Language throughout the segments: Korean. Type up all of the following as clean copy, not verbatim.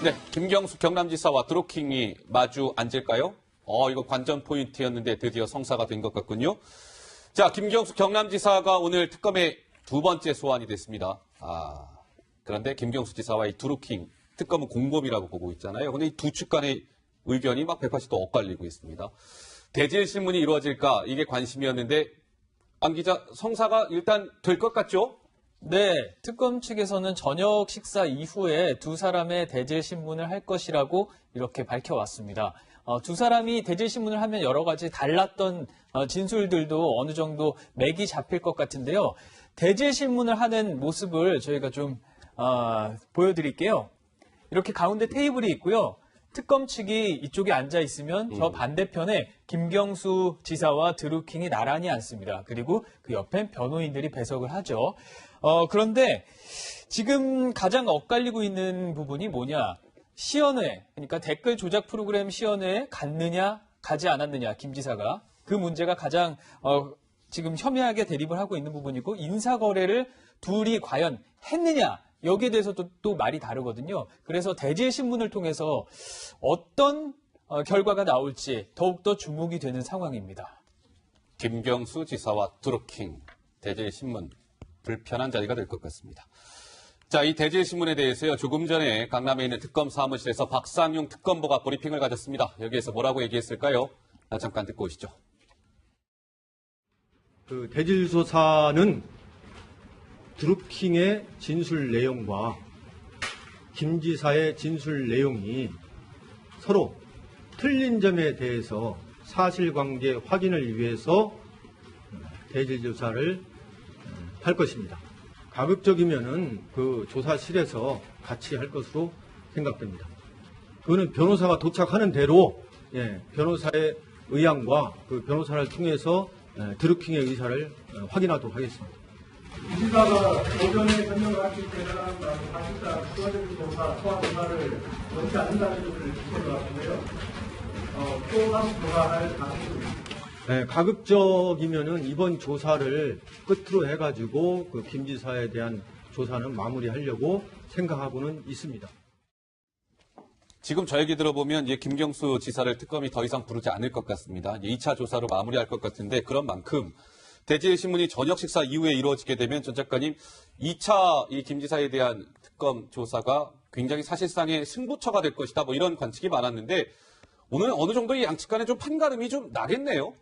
네, 김경수 경남지사와 드루킹이 마주 앉을까요? 이거 관전 포인트였는데 드디어 성사가 된 것 같군요. 자, 김경수 경남지사가 오늘 특검의 두 번째 소환이 됐습니다. 그런데 김경수 지사와 이 드루킹, 특검은 공범이라고 보고 있잖아요. 근데 이 두 측 간의 의견이 막 180도 엇갈리고 있습니다. 대질 신문이 이루어질까? 이게 관심이었는데, 안 기자, 성사가 일단 될 것 같죠? 네, 특검 측에서는 저녁 식사 이후에 두 사람의 대질 신문을 할 것이라고 이렇게 밝혀왔습니다. 두 사람이 대질 신문을 하면 여러 가지 달랐던 진술들도 어느 정도 맥이 잡힐 것 같은데요. 대질 신문을 하는 모습을 저희가 좀 보여드릴게요. 이렇게 가운데 테이블이 있고요. 특검 측이 이쪽에 앉아 있으면 저 반대편에 김경수 지사와 드루킹이 나란히 앉습니다. 그리고 그 옆엔 변호인들이 배석을 하죠. 그런데 지금 가장 엇갈리고 있는 부분이 뭐냐? 시연회, 그러니까 댓글 조작 프로그램 시연회에 갔느냐, 가지 않았느냐, 김 지사가. 그 문제가 가장 지금 혐의하게 대립을 하고 있는 부분이고, 인사거래를 둘이 과연 했느냐, 여기에 대해서도 또 말이 다르거든요. 그래서 대질 신문을 통해서 어떤 결과가 나올지 더욱더 주목이 되는 상황입니다. 김경수 지사와 드루킹, 대질 신문, 불편한 자리가 될 것 같습니다. 자, 이 대질 신문에 대해서요, 조금 전에 강남에 있는 특검 사무실에서 박상용 특검보가 브리핑을 가졌습니다. 여기에서 뭐라고 얘기했을까요? 잠깐 듣고 오시죠. 그 대질 조사는 드루킹의 진술 내용과 김 지사의 진술 내용이 서로 틀린 점에 대해서 사실관계 확인을 위해서 대질 조사를 할 것입니다. 가급적이면은 그 조사실에서 같이 할 것으로 생각됩니다. 그거는 변호사가 도착하는 대로 변호사의 의향과 그 변호사를 통해서 드루킹의 의사를 확인하도록 하겠습니다. 지사가 오전에 설명을 하실 때는 사실상 수화적인 조사, 소환 조사를 원치 않는다는 것을 주신 것 같은데요. 또 다시 조사할 가능성이 있습니다. 네, 가급적이면은 이번 조사를 끝으로 해가지고 그 김 지사에 대한 조사는 마무리하려고 생각하고는 있습니다. 지금 저 얘기 들어보면 이제 김경수 지사를 특검이 더 이상 부르지 않을 것 같습니다. 2차 조사로 마무리할 것 같은데 그런 만큼 대질 신문이 저녁 식사 이후에 이루어지게 되면 전 작가님 2차 이 김 지사에 대한 특검 조사가 굉장히 사실상의 승부처가 될 것이다. 뭐 이런 관측이 많았는데 오늘 어느 정도 이 양측 간에 좀 판가름이 좀 나겠네요.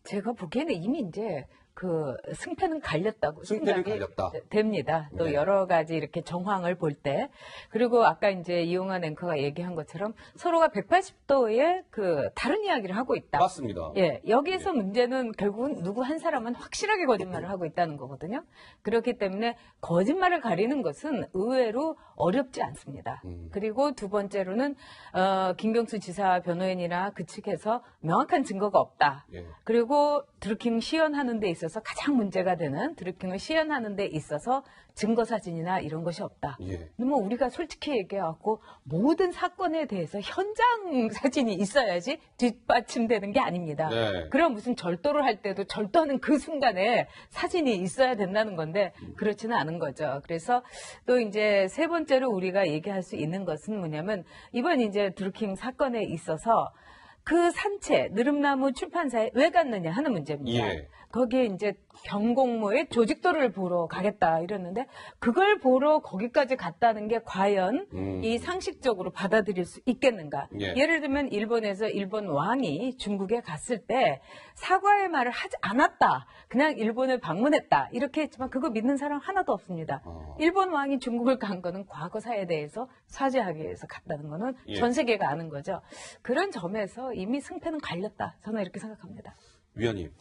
제가 보기에는 이미 이제 그 승패는 갈렸다고 승패는 생각이 갈렸다. 됩니다. 또 네. 여러 가지 이렇게 정황을 볼 때. 그리고 아까 이제 이용한 앵커가 얘기한 것처럼 서로가 180도의 그 다른 이야기를 하고 있다. 맞습니다. 예, 여기에서 문제는 결국은 누구 한 사람은 확실하게 거짓말을 하고 있다는 거거든요. 그렇기 때문에 거짓말을 가리는 것은 의외로 어렵지 않습니다. 그리고 두 번째로는 김경수 지사 변호인이나 그 측에서 명확한 증거가 없다. 예. 그리고 드루킹 시연하는 데 있어서 가장 문제가 되는 드루킹을 시연하는 데 있어서 증거 사진이나 이런 것이 없다. 예. 뭐 우리가 솔직히 얘기해갖고 모든 사건에 대해서 현장 사진이 있어야지 뒷받침되는 게 아닙니다. 네. 그럼 무슨 절도를 할 때도 절도하는 그 순간에 사진이 있어야 된다는 건데 그렇지는 않은 거죠. 그래서 또 이제 세 번째로 우리가 얘기할 수 있는 것은 뭐냐면 이번 이제 드루킹 사건에 있어서 그 산채, 느릅나무 출판사에 왜 갔느냐 하는 문제입니다. 예. 거기에 이제 경공모의 조직도를 보러 가겠다 이랬는데 그걸 보러 거기까지 갔다는 게 과연 이 상식적으로 받아들일 수 있겠는가. 예. 예를 들면 일본에서 일본 왕이 중국에 갔을 때 사과의 말을 하지 않았다. 그냥 일본을 방문했다. 이렇게 했지만 그거 믿는 사람 하나도 없습니다. 일본 왕이 중국을 간 거는 과거사에 대해서 사죄하기 위해서 갔다는 거는 예. 전 세계가 아는 거죠. 그런 점에서 이미 승패는 갈렸다. 저는 이렇게 생각합니다. 위원님,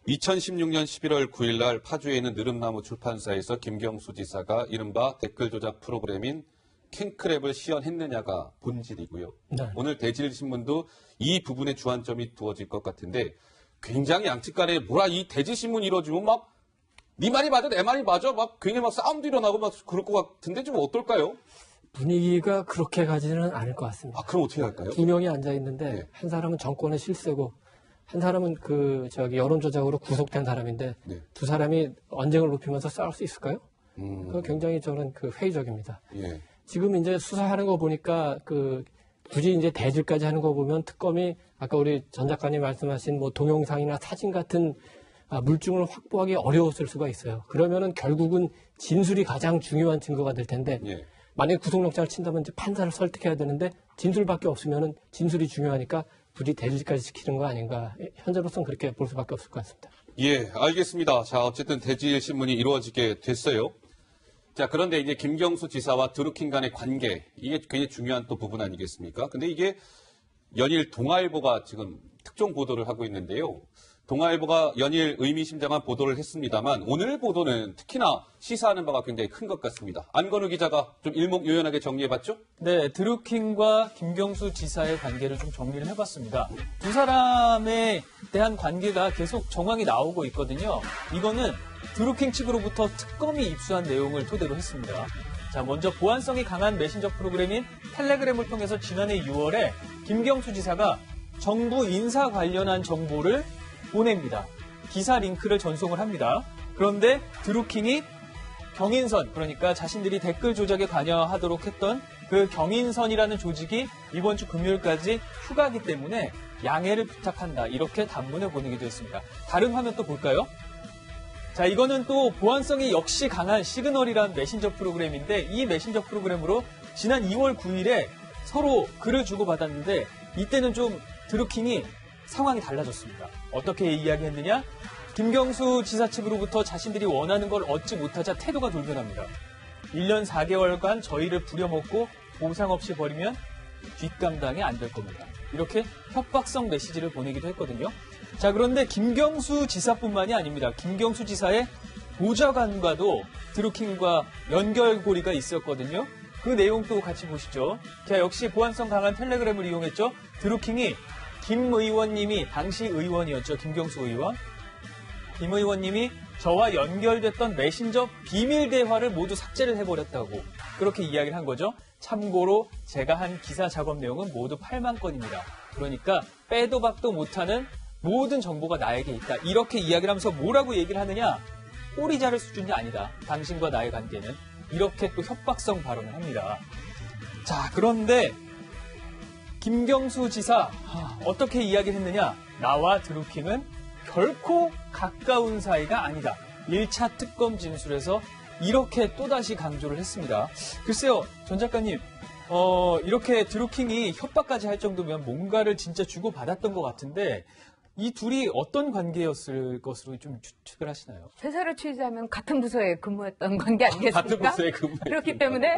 2016년 11월 9일 날 파주에 있는 느릅나무 출판사에서 김경수 지사가 이른바 댓글 조작 프로그램인 캔크랩을 시연했느냐가 본질이고요. 네. 오늘 대질신문도 이 부분에 주안점이 두어질 것 같은데 굉장히 양측 간에 뭐라 이 대질신문이 이루어지면 막 네 말이 맞아 내 말이 맞아 막 괜히 막 싸움도 일어나고 막 그럴 것 같은데 좀 어떨까요? 분위기가 그렇게 가지는 않을 것 같습니다. 그럼 어떻게 할까요? 두 명이 앉아 있는데 네. 한 사람은 정권의 실세고 한 사람은 여론 조작으로 구속된 사람인데 네. 두 사람이 언쟁을 높이면서 싸울 수 있을까요? 그거 굉장히 저는 회의적입니다. 예. 지금 이제 수사하는 거 보니까 굳이 이제 대질까지 하는 거 보면 특검이 아까 우리 전 작가님 말씀하신 뭐 동영상이나 사진 같은 물증을 확보하기 어려웠을 수가 있어요. 그러면은 결국은 진술이 가장 중요한 증거가 될 텐데 예. 만약에 구속영장을 친다면 이제 판사를 설득해야 되는데 진술밖에 없으면은 진술이 중요하니까 굳이 대질까지 시키는 거 아닌가. 현재로서는 그렇게 볼 수밖에 없을 것 같습니다. 예, 알겠습니다. 자, 어쨌든 대질 신문이 이루어지게 됐어요. 자, 그런데 이제 김경수 지사와 드루킹 간의 관계, 이게 굉장히 중요한 또 부분 아니겠습니까? 근데 이게 연일 동아일보가 지금 특종 보도를 하고 있는데요. 동아일보가 연일 의미심장한 보도를 했습니다만 오늘 보도는 특히나 시사하는 바가 굉장히 큰 것 같습니다. 안건우 기자가 좀 일목요연하게 정리해봤죠? 네, 드루킹과 김경수 지사의 관계를 좀 정리를 해봤습니다. 두 사람에 대한 관계가 계속 정황이 나오고 있거든요. 이거는 드루킹 측으로부터 특검이 입수한 내용을 토대로 했습니다. 자, 먼저 보안성이 강한 메신저 프로그램인 텔레그램을 통해서 지난해 6월에 김경수 지사가 정부 인사 관련한 정보를 보냅니다. 기사 링크를 전송을 합니다. 그런데 드루킹이 경인선, 그러니까 자신들이 댓글 조작에 관여하도록 했던 그 경인선이라는 조직이 이번 주 금요일까지 휴가기 때문에 양해를 부탁한다. 이렇게 단문을 보내기도 했습니다. 다른 화면 또 볼까요? 자, 이거는 또 보안성이 역시 강한 시그널이라는 메신저 프로그램인데 이 메신저 프로그램으로 지난 2월 9일에 서로 글을 주고받았는데 이때는 좀 드루킹이 상황이 달라졌습니다. 어떻게 이야기했느냐? 김경수 지사 측으로부터 자신들이 원하는 걸 얻지 못하자 태도가 돌변합니다. 1년 4개월간 저희를 부려먹고 보상 없이 버리면 뒷감당이 안 될 겁니다. 이렇게 협박성 메시지를 보내기도 했거든요. 자, 그런데 김경수 지사뿐만이 아닙니다. 김경수 지사의 보좌관과도 드루킹과 연결고리가 있었거든요. 그 내용도 같이 보시죠. 자, 역시 보안성 강한 텔레그램을 이용했죠. 드루킹이 김 의원님이 당시 의원이었죠. 김경수 의원. 김 의원님이 저와 연결됐던 메신저 비밀 대화를 모두 삭제를 해버렸다고 그렇게 이야기를 한 거죠. 참고로 제가 한 기사 작업 내용은 모두 8만 건입니다. 그러니까 빼도 박도 못하는 모든 정보가 나에게 있다. 이렇게 이야기를 하면서 뭐라고 얘기를 하느냐? 꼬리 자를 수준이 아니다. 당신과 나의 관계는. 이렇게 또 협박성 발언을 합니다. 자, 그런데 김경수 지사 어떻게 이야기를 했느냐? 나와 드루킹은 결코 가까운 사이가 아니다. 1차 특검 진술에서 이렇게 또다시 강조를 했습니다. 글쎄요, 전 작가님, 이렇게 드루킹이 협박까지 할 정도면 뭔가를 진짜 주고받았던 것 같은데 이 둘이 어떤 관계였을 것으로 좀 추측을 하시나요? 회사를 취재하면 같은 부서에 근무했던 관계 아니겠습니까? 같은 부서에 근무했던 그렇기 때문에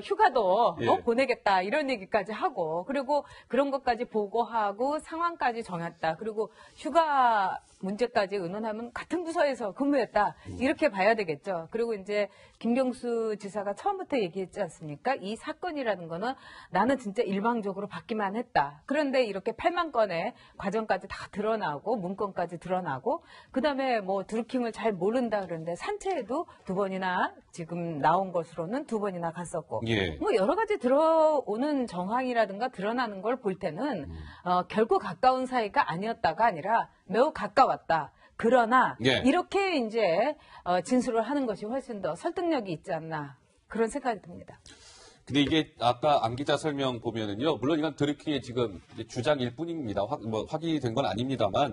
휴가도 예. 보내겠다 이런 얘기까지 하고 그리고 그런 것까지 보고하고 상황까지 정했다. 그리고 휴가 문제까지 의논하면 같은 부서에서 근무했다. 이렇게 봐야 되겠죠. 그리고 이제 김경수 지사가 처음부터 얘기했지 않습니까? 이 사건이라는 거는 나는 진짜 일방적으로 받기만 했다. 그런데 이렇게 8만 건의 과정까지 다 드러나고 문건까지 드러나고 그다음에 뭐 드루킹을 잘 모른다 그러는데 산채에도 2번이나 지금 나온 것으로는 2번이나 갔었고 예. 뭐 여러 가지 들어오는 정황이라든가 드러나는 걸 볼 때는 결코 가까운 사이가 아니었다가 아니라 매우 가까웠다. 그러나 예. 이렇게 이제 진술을 하는 것이 훨씬 더 설득력이 있지 않나 그런 생각이 듭니다. 근데 이게 아까 안 기자 설명 보면은요, 물론 이건 드루킹의 지금 주장일 뿐입니다. 확인이 된 건 아닙니다만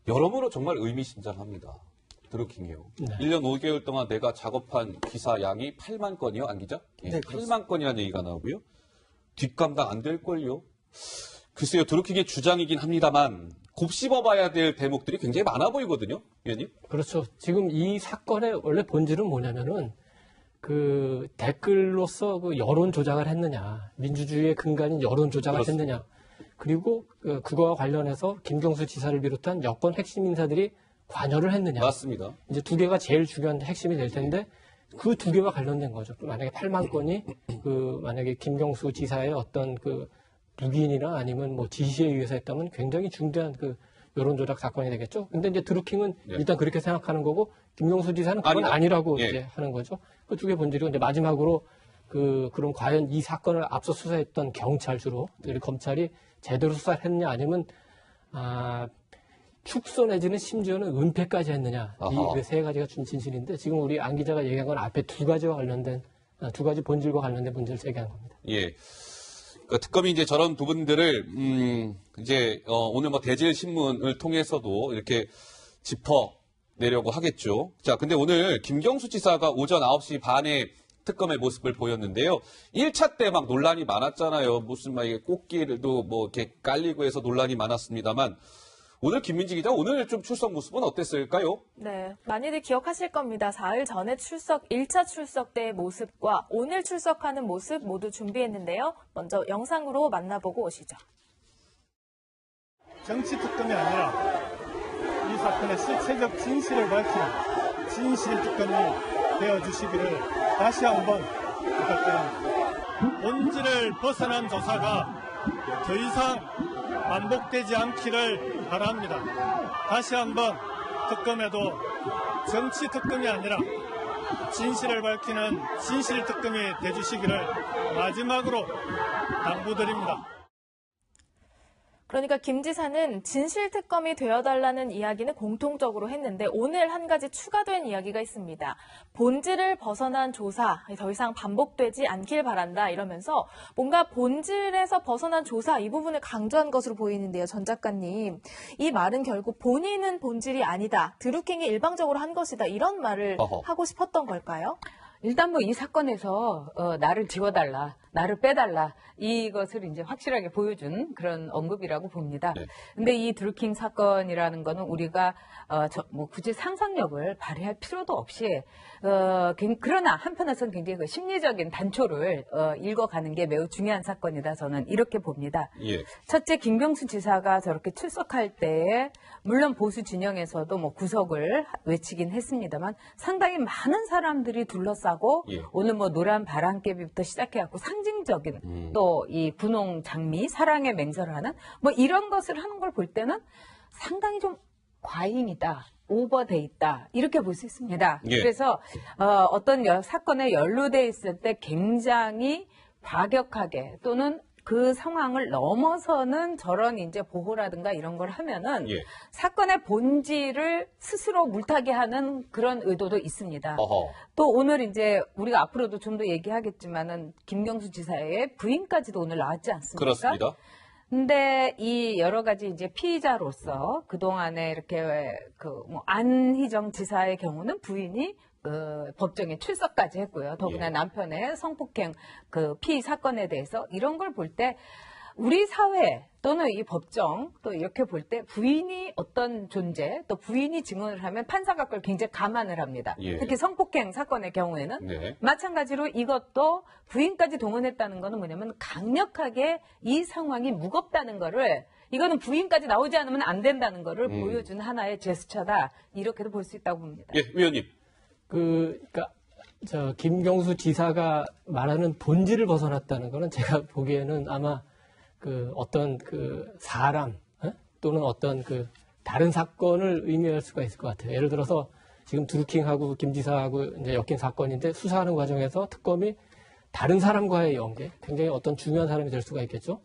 여러모로 정말 의미심장합니다. 드루킹이요. 네. 1년 5개월 동안 내가 작업한 기사 양이 8만 건이요, 안 기자? 예, 네, 8만 건이라는 얘기가 나오고요. 뒷감당 안 될걸요. 글쎄요, 드루킹의 주장이긴 합니다만 곱씹어봐야 될 대목들이 굉장히 많아 보이거든요, 위원님. 그렇죠. 지금 이 사건의 원래 본질은 뭐냐면은 그 댓글로서 그 여론 조작을 했느냐, 민주주의의 근간인 여론 조작을 그렇습니다. 했느냐, 그리고 그거와 관련해서 김경수 지사를 비롯한 여권 핵심 인사들이 관여를 했느냐. 맞습니다. 이제 두 개가 제일 중요한 핵심이 될 텐데 그 두 개가 관련된 거죠. 만약에 8만 건이 만약에 김경수 지사의 어떤 그 묵인이나 아니면 뭐 지시에 의해서 했다면 굉장히 중대한 그 여론 조작 사건이 되겠죠. 근데 이제 드루킹은 예. 일단 그렇게 생각하는 거고 김경수 지사는 그건 아니라고 예. 이제 하는 거죠. 그 두 개 본질이고 이제 마지막으로 그럼 과연 이 사건을 앞서 수사했던 경찰 주로 우리 검찰이 제대로 수사를 했느냐 아니면 축소 내지는 심지어는 은폐까지 했느냐. 이 세 가지가 준 진실인데 지금 우리 안 기자가 얘기한 건 앞에 두 가지와 관련된 두 가지 본질과 관련된 문제를 제기한 겁니다. 예. 그 특검이 이제 저런 부분들을 이제 오늘 뭐 대질 신문을 통해서도 이렇게 짚어내려고 하겠죠. 자, 근데 오늘 김경수 지사가 오전 9시 반에 특검의 모습을 보였는데요. 1차 때 막 논란이 많았잖아요. 무슨 막 이게 꽃길도 뭐 이렇게 깔리고 해서 논란이 많았습니다만 오늘 김민지 기자 오늘 좀 출석 모습은 어땠을까요? 네, 많이들 기억하실 겁니다. 4일 전에 1차 출석 때의 모습과 오늘 출석하는 모습 모두 준비했는데요. 먼저 영상으로 만나보고 오시죠. 정치 특검이 아니라 이 사건의 실체적 진실을 밝히는 진실 특검이 되어주시기를 다시 한번 부탁드립니다. 본질을 벗어난 조사가 더 이상 반복되지 않기를 바랍니다. 다시 한번 특검에도 정치 특검이 아니라 진실을 밝히는 진실 특검이 되주시기를 마지막으로 당부드립니다. 그러니까 김 지사는 진실특검이 되어달라는 이야기는 공통적으로 했는데 오늘 한 가지 추가된 이야기가 있습니다. 본질을 벗어난 조사, 더 이상 반복되지 않길 바란다 이러면서 뭔가 본질에서 벗어난 조사 이 부분을 강조한 것으로 보이는데요. 전 작가님, 이 말은 결국 본인은 본질이 아니다. 드루킹이 일방적으로 한 것이다. 이런 말을 하고 싶었던 걸까요? 일단 뭐 이 사건에서 나를 지워달라, 나를 빼달라 이것을 이제 확실하게 보여준 그런 언급이라고 봅니다. 네. 근데 이 드루킹 사건이라는 거는 우리가 뭐 굳이 상상력을 발휘할 필요도 없이 그러나 한편에서는 굉장히 그 심리적인 단초를 읽어가는 게 매우 중요한 사건이다. 저는 이렇게 봅니다. 예. 첫째, 김경수 지사가 저렇게 출석할 때에 물론 보수 진영에서도 뭐 구속을 외치긴 했습니다만 상당히 많은 사람들이 둘러싸고 예. 오늘 뭐 노란 바람개비부터 시작해갖고 상징적인 또 이 분홍 장미 사랑의 맹세를 하는 뭐 이런 것을 하는 걸 볼 때는 상당히 좀 과잉이다. 오버돼 있다. 이렇게 볼 수 있습니다. 예. 그래서 어떤 사건에 연루돼 있을 때 굉장히 과격하게 또는 그 상황을 넘어서는 저런 이제 보호라든가 이런 걸 하면은 예. 사건의 본질을 스스로 물타기 하는 그런 의도도 있습니다. 어허. 또 오늘 이제 우리가 앞으로도 좀 더 얘기하겠지만은 김경수 지사의 부인까지도 오늘 나왔지 않습니까? 그렇습니다. 근데 이 여러 가지 이제 피의자로서 그동안에 이렇게 뭐 안희정 지사의 경우는 부인이 법정에 출석까지 했고요. 더구나 예. 남편의 성폭행 피의 사건에 대해서 이런 걸 볼 때 우리 사회 또는 이 법정 또 이렇게 볼 때 부인이 어떤 존재 또 부인이 증언을 하면 판사가 그걸 굉장히 감안을 합니다. 예. 특히 성폭행 사건의 경우에는 네. 마찬가지로 이것도 부인까지 동원했다는 거는 뭐냐면 강력하게 이 상황이 무겁다는 거를 이거는 부인까지 나오지 않으면 안 된다는 거를 보여준 하나의 제스처다. 이렇게도 볼 수 있다고 봅니다. 예, 위원님. 그러니까 김경수 지사가 말하는 본질을 벗어났다는 거는 제가 보기에는 아마 어떤 사람 또는 어떤 다른 사건을 의미할 수가 있을 것 같아요. 예를 들어서 지금 드루킹하고 김 지사하고 이제 엮인 사건인데 수사하는 과정에서 특검이 다른 사람과의 연계, 굉장히 어떤 중요한 사람이 될 수가 있겠죠.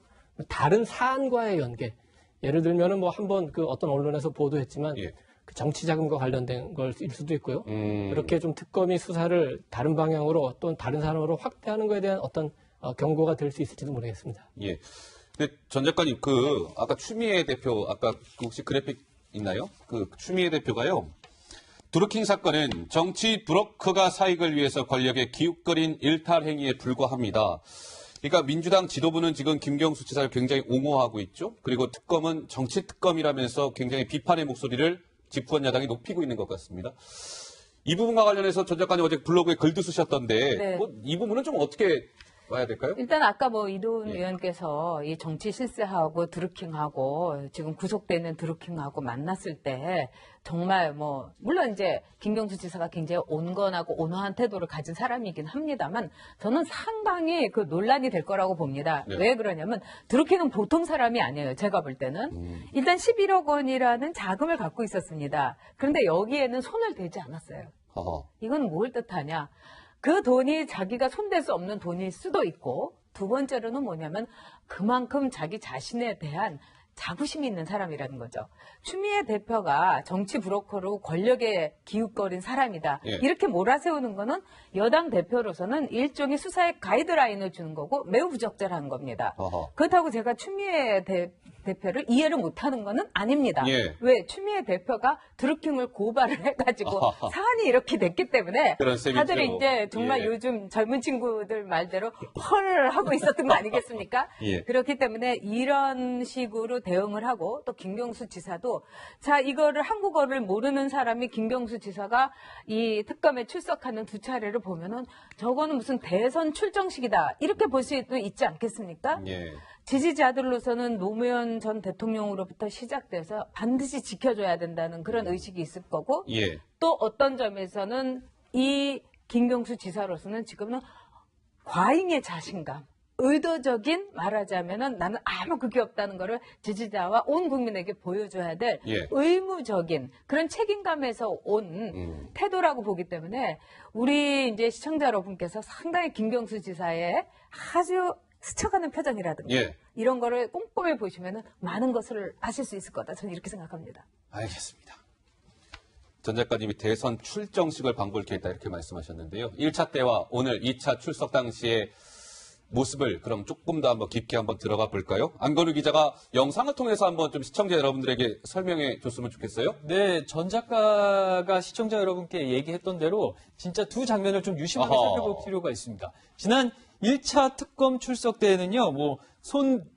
다른 사안과의 연계. 예를 들면은 뭐 한번 어떤 언론에서 보도했지만 예. 정치 자금과 관련된 걸일 수도 있고요. 이렇게 좀 특검이 수사를 다른 방향으로 또는 다른 사람으로 확대하는 것에 대한 어떤 경고가 될 수 있을지도 모르겠습니다. 예. 근데 전 작가님, 아까 추미애 대표, 아까 혹시 그래픽 있나요? 추미애 대표가요. 드루킹 사건은 정치 브로커가 사익을 위해서 권력에 기웃거린 일탈 행위에 불과합니다. 그러니까 민주당 지도부는 지금 김경수 지사를 굉장히 옹호하고 있죠. 그리고 특검은 정치 특검이라면서 굉장히 비판의 목소리를 집권 야당이 높이고 있는 것 같습니다. 이 부분과 관련해서 전 작가님 어제 블로그에 글도 쓰셨던데 네. 이 부분은 좀 어떻게 봐야 될까요? 일단 아까 뭐 이도훈 예. 의원께서 이 정치 실세하고 드루킹하고 지금 구속되는 드루킹하고 만났을 때 정말 뭐 물론 이제 김경수 지사가 굉장히 온건하고 온화한 태도를 가진 사람이긴 합니다만 저는 상당히 논란이 될 거라고 봅니다. 네. 왜 그러냐면 드루킹은 보통 사람이 아니에요. 제가 볼 때는 일단 11억 원이라는 자금을 갖고 있었습니다. 그런데 여기에는 손을 대지 않았어요. 어허. 이건 뭘 뜻하냐? 그 돈이 자기가 손댈 수 없는 돈일 수도 있고 두 번째로는 뭐냐면 그만큼 자기 자신에 대한 자부심이 있는 사람이라는 거죠. 추미애 대표가 정치 브로커로 권력에 기웃거린 사람이다. 예. 이렇게 몰아세우는 거는 여당 대표로서는 일종의 수사의 가이드라인을 주는 거고 매우 부적절한 겁니다. 어허. 그렇다고 제가 추미애 대표를 이해를 못하는 거는 아닙니다. 예. 왜? 추미애 대표가 드루킹을 고발을 해가지고 사안이 이렇게 됐기 때문에 그런 셈이죠. 다들 이제 정말 예. 요즘 젊은 친구들 말대로 헐 하고 있었던 거 아니겠습니까? 예. 그렇기 때문에 이런 식으로 대응을 하고 또 김경수 지사도 자 이거를 한국어를 모르는 사람이 김경수 지사가 이 특검에 출석하는 두 차례를 보면은 저거는 무슨 대선 출정식이다 이렇게 볼 수도 있지 않겠습니까? 예. 지지자들로서는 노무현 전 대통령으로부터 시작돼서 반드시 지켜줘야 된다는 그런 의식이 있을 거고 예. 또 어떤 점에서는 이 김경수 지사로서는 지금은 과잉의 자신감, 의도적인 말하자면은 나는 아무 그게 없다는 거를 지지자와 온 국민에게 보여줘야 될 예. 의무적인 그런 책임감에서 온 태도라고 보기 때문에 우리 이제 시청자 여러분께서 상당히 김경수 지사의 아주 스쳐가는 표정이라든가 예. 이런 거를 꼼꼼히 보시면은 많은 것을 아실 수 있을 거다. 저는 이렇게 생각합니다. 알겠습니다. 전 작가님이 대선 출정식을 방불케 했다 이렇게 말씀하셨는데요. 1차 때와 오늘 2차 출석 당시의 모습을 그럼 조금 더 한번 깊게 한번 들어가 볼까요? 안건우 기자가 영상을 통해서 한번 좀 시청자 여러분들에게 설명해 줬으면 좋겠어요. 네, 전 작가가 시청자 여러분께 얘기했던 대로 진짜 두 장면을 좀 유심하게 어허. 살펴볼 필요가 있습니다. 지난 1차 특검 출석 때에는요,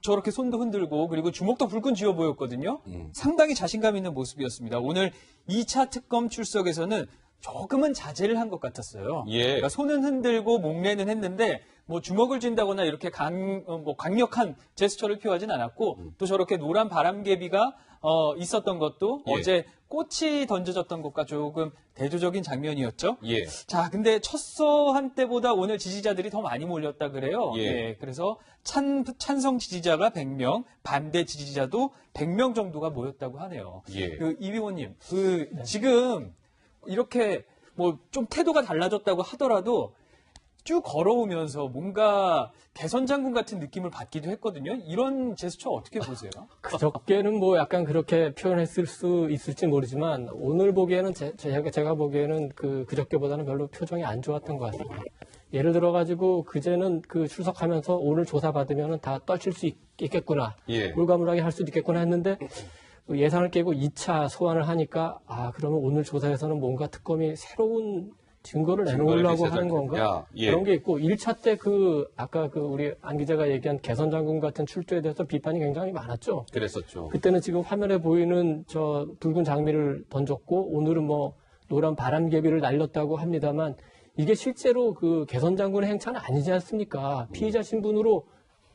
저렇게 손도 흔들고 그리고 주먹도 불끈 쥐어 보였거든요. 상당히 자신감 있는 모습이었습니다. 오늘 2차 특검 출석에서는 조금은 자제를 한 것 같았어요. 예. 그러니까 손은 흔들고 목례는 했는데 주먹을 쥔다거나 이렇게 강력한 제스처를 표하진 않았고 또 저렇게 노란 바람개비가 있었던 것도 예. 어제 꽃이 던져졌던 것과 조금 대조적인 장면이었죠. 예. 자, 근데 첫 서한 때보다 오늘 지지자들이 더 많이 몰렸다 그래요. 예. 그래서 찬성 지지자가 100명, 반대 지지자도 100명 정도가 모였다고 하네요. 예. 이비호님, 지금 이렇게 좀 태도가 달라졌다고 하더라도 쭉 걸어오면서 뭔가 개선 장군 같은 느낌을 받기도 했거든요. 이런 제스처 어떻게 보세요? 그저께는 약간 그렇게 표현했을 수 있을지 모르지만 오늘 보기에는 제가 보기에는 그저께보다는 별로 표정이 안 좋았던 것 같습니다. 예를 들어가지고 그제는 출석하면서 오늘 조사받으면 다 떨칠 수 있겠구나. 예. 물가물하게 할 수도 있겠구나 했는데 예상을 깨고 2차 소환을 하니까 그러면 오늘 조사에서는 뭔가 특검이 새로운 증거를 내놓으려고 하는 건가? 예. 그런 게 있고 1차 때 아까 우리 안 기자가 얘기한 개선 장군 같은 출두에 대해서 비판이 굉장히 많았죠. 그랬었죠. 그때는 지금 화면에 보이는 저 붉은 장미를 던졌고 오늘은 노란 바람개비를 날렸다고 합니다만 이게 실제로 개선 장군의 행차는 아니지 않습니까? 피의자 신분으로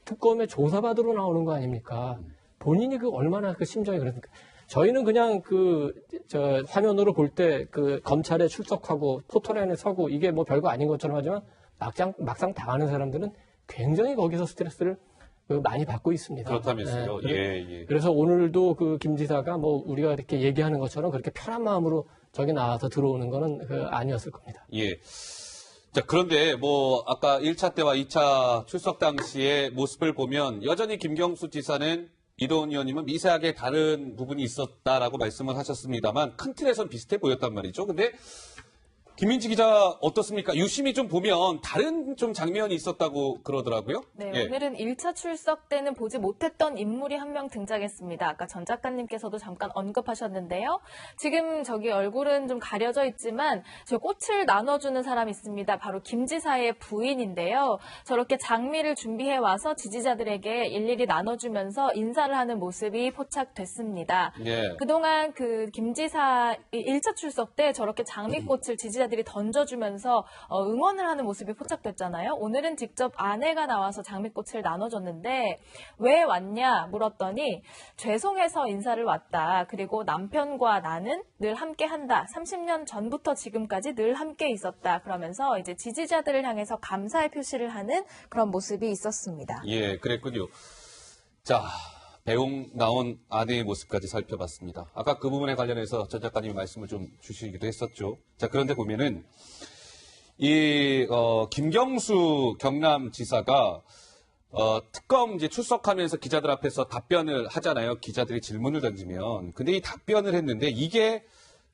특검에 조사받으러 나오는 거 아닙니까? 본인이 얼마나 심정이 그랬습니까? 저희는 그냥 화면으로 볼 때 검찰에 출석하고 포토라인에 서고 이게 별거 아닌 것처럼 하지만 막상 당하는 사람들은 굉장히 거기서 스트레스를 많이 받고 있습니다. 그렇다면서요. 네. 예. 그래서 오늘도 김 지사가 우리가 이렇게 얘기하는 것처럼 그렇게 편한 마음으로 저기 나와서 들어오는 거는 아니었을 겁니다. 예. 자, 그런데 아까 1차 때와 2차 출석 당시의 모습을 보면 여전히 김경수 지사는 이도훈 의원님은 미세하게 다른 부분이 있었다라고 말씀을 하셨습니다만 큰 틀에선 비슷해 보였단 말이죠. 근데 김민지 기자 어떻습니까? 유심히 좀 보면 다른 좀 장면이 있었다고 그러더라고요. 네, 예. 오늘은 1차 출석 때는 보지 못했던 인물이 한 명 등장했습니다. 아까 전 작가님께서도 잠깐 언급하셨는데요. 지금 저기 얼굴은 좀 가려져 있지만 저 꽃을 나눠주는 사람이 있습니다. 바로 김 지사의 부인인데요. 저렇게 장미를 준비해 와서 지지자들에게 일일이 나눠주면서 인사를 하는 모습이 포착됐습니다. 예. 그동안 김 지사 1차 출석 때 저렇게 장미꽃을 지지자들이 던져주면서 응원을 하는 모습이 포착됐잖아요. 오늘은 직접 아내가 나와서 장미꽃을 나눠줬는데 왜 왔냐 물었더니 죄송해서 인사를 왔다. 그리고 남편과 나는 늘 함께한다. 30년 전부터 지금까지 늘 함께 있었다. 그러면서 이제 지지자들을 향해서 감사의 표시를 하는 그런 모습이 있었습니다. 예, 그랬군요. 자, 배웅 나온 아내의 모습까지 살펴봤습니다. 아까 그 부분에 관련해서 전 작가님이 말씀을 좀 주시기도 했었죠. 자, 그런데 보면은 김경수 경남지사가 특검 이제 출석하면서 기자들 앞에서 답변을 하잖아요. 기자들이 질문을 던지면. 근데 이 답변을 했는데 이게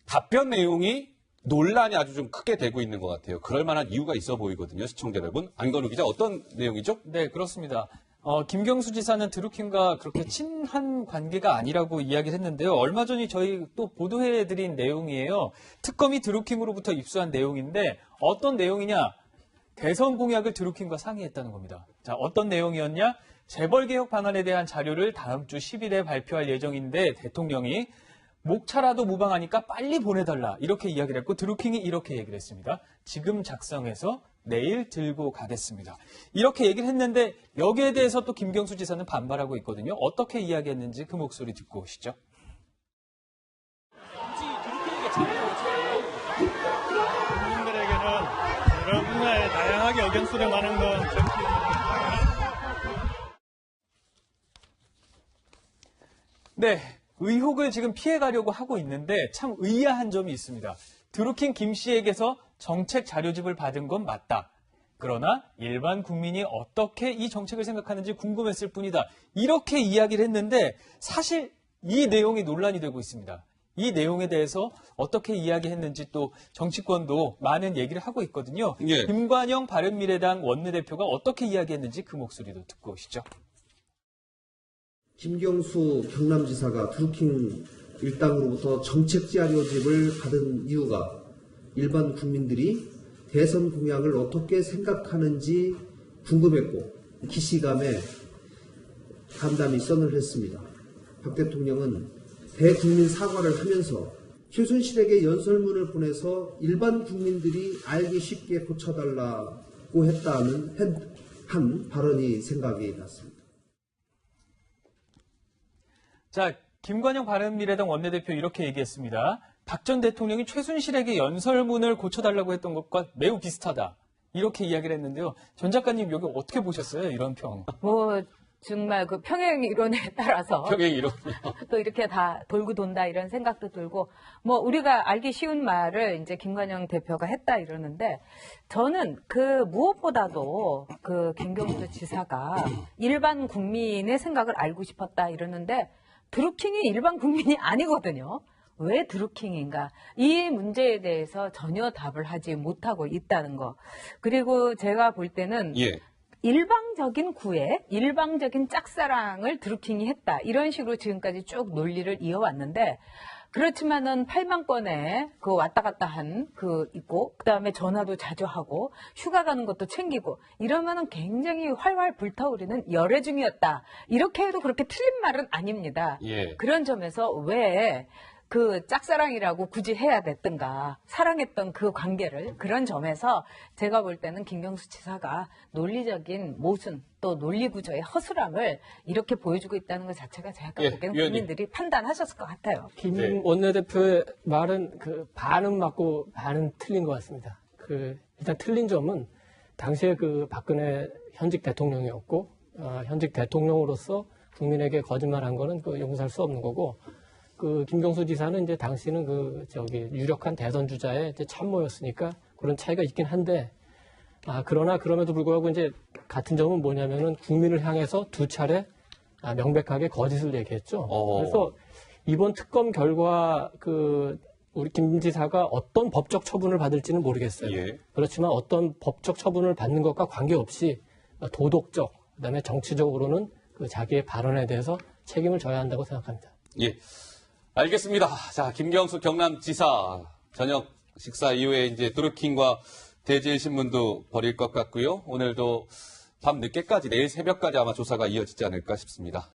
답변 내용이 논란이 아주 좀 크게 되고 있는 것 같아요. 그럴 만한 이유가 있어 보이거든요. 시청자 여러분. 안건우 기자 어떤 내용이죠? 네, 그렇습니다. 김경수 지사는 드루킹과 그렇게 친한 관계가 아니라고 이야기를 했는데요. 얼마 전에 저희 또 보도해드린 내용이에요. 특검이 드루킹으로부터 입수한 내용인데 어떤 내용이냐? 대선 공약을 드루킹과 상의했다는 겁니다. 자, 어떤 내용이었냐? 재벌개혁 방안에 대한 자료를 다음 주 10일에 발표할 예정인데 대통령이 목차라도 무방하니까 빨리 보내달라 이렇게 이야기를 했고 드루킹이 이렇게 얘기를 했습니다. 지금 작성해서 내일 들고 가겠습니다. 이렇게 얘기를 했는데 여기에 대해서 또 김경수 지사는 반발하고 있거든요. 어떻게 이야기했는지 그 목소리 듣고 오시죠. 국민들에게는 여러 분야에 다양하게 의견 수렴하는 건 네, 의혹을 지금 피해가려고 하고 있는데 참 의아한 점이 있습니다. 드루킹 김 씨에게서 정책 자료집을 받은 건 맞다. 그러나 일반 국민이 어떻게 이 정책을 생각하는지 궁금했을 뿐이다. 이렇게 이야기를 했는데 사실 이 내용이 논란이 되고 있습니다. 이 내용에 대해서 어떻게 이야기했는지 또 정치권도 많은 얘기를 하고 있거든요. 예. 김관영 바른미래당 원내대표가 어떻게 이야기했는지 그 목소리도 듣고 오시죠. 김경수 경남지사가 드루킹 일당으로부터 정책 자료집을 받은 이유가 일반 국민들이 대선 공약을 어떻게 생각하는지 궁금했고 기시감에 간담이 선을 했습니다. 박 대통령은 대국민 사과를 하면서 최순실에게 연설문을 보내서 일반 국민들이 알기 쉽게 고쳐달라고 했다는 한 발언이 생각이 났습니다. 자, 김관영 바른미래당 원내대표 이렇게 얘기했습니다. 박 전 대통령이 최순실에게 연설문을 고쳐달라고 했던 것과 매우 비슷하다. 이렇게 이야기를 했는데요. 전 작가님 여기 어떻게 보셨어요? 이런 평. 뭐 정말 그 평행 이론에 따라서 평행 이론. 또 이렇게 다 돌고 돈다 이런 생각도 들고 뭐 우리가 알기 쉬운 말을 이제 김관영 대표가 했다 이러는데 저는 그 무엇보다도 그 김경수 지사가 일반 국민의 생각을 알고 싶었다 이러는데 드루킹이 일반 국민이 아니거든요. 왜 드루킹인가? 이 문제에 대해서 전혀 답을 하지 못하고 있다는 거. 그리고 제가 볼 때는 예. 일방적인 구애, 일방적인 짝사랑을 드루킹이 했다. 이런 식으로 지금까지 쭉 논리를 이어왔는데 그렇지만은 8만 건에 그 왔다 갔다 한 그 있고 그다음에 전화도 자주 하고 휴가 가는 것도 챙기고 이러면은 굉장히 활활 불타오르는 열애 중이었다. 이렇게 해도 그렇게 틀린 말은 아닙니다. 예. 그런 점에서 왜 그 짝사랑이라고 굳이 해야 됐던가 사랑했던 그 관계를 그런 점에서 제가 볼 때는 김경수 지사가 논리적인 모순 또 논리 구조의 허술함을 이렇게 보여주고 있다는 것 자체가 제가 예, 보기에는 위원님. 국민들이 판단하셨을 것 같아요. 김 네. 원내대표의 말은 그 반은 맞고 반은 틀린 것 같습니다. 일단 틀린 점은 당시에 그 박근혜 현직 대통령이었고 현직 대통령으로서 국민에게 거짓말한 거는 그 용서할 수 없는 거고 그 김경수 지사는 이제 당시는 유력한 대선 주자의 이제 참모였으니까 그런 차이가 있긴 한데 그러나 그럼에도 불구하고 이제 같은 점은 뭐냐면은 국민을 향해서 두 차례 명백하게 거짓을 얘기했죠. 그래서 이번 특검 결과 우리 김 지사가 어떤 법적 처분을 받을지는 모르겠어요. 예. 그렇지만 어떤 법적 처분을 받는 것과 관계없이 도덕적, 그다음에 정치적으로는 그 자기의 발언에 대해서 책임을 져야 한다고 생각합니다. 예. 알겠습니다. 자, 김경수 경남지사 저녁 식사 이후에 이제 드루킹과 대질신문도 벌일 것 같고요. 오늘도 밤 늦게까지 내일 새벽까지 아마 조사가 이어지지 않을까 싶습니다.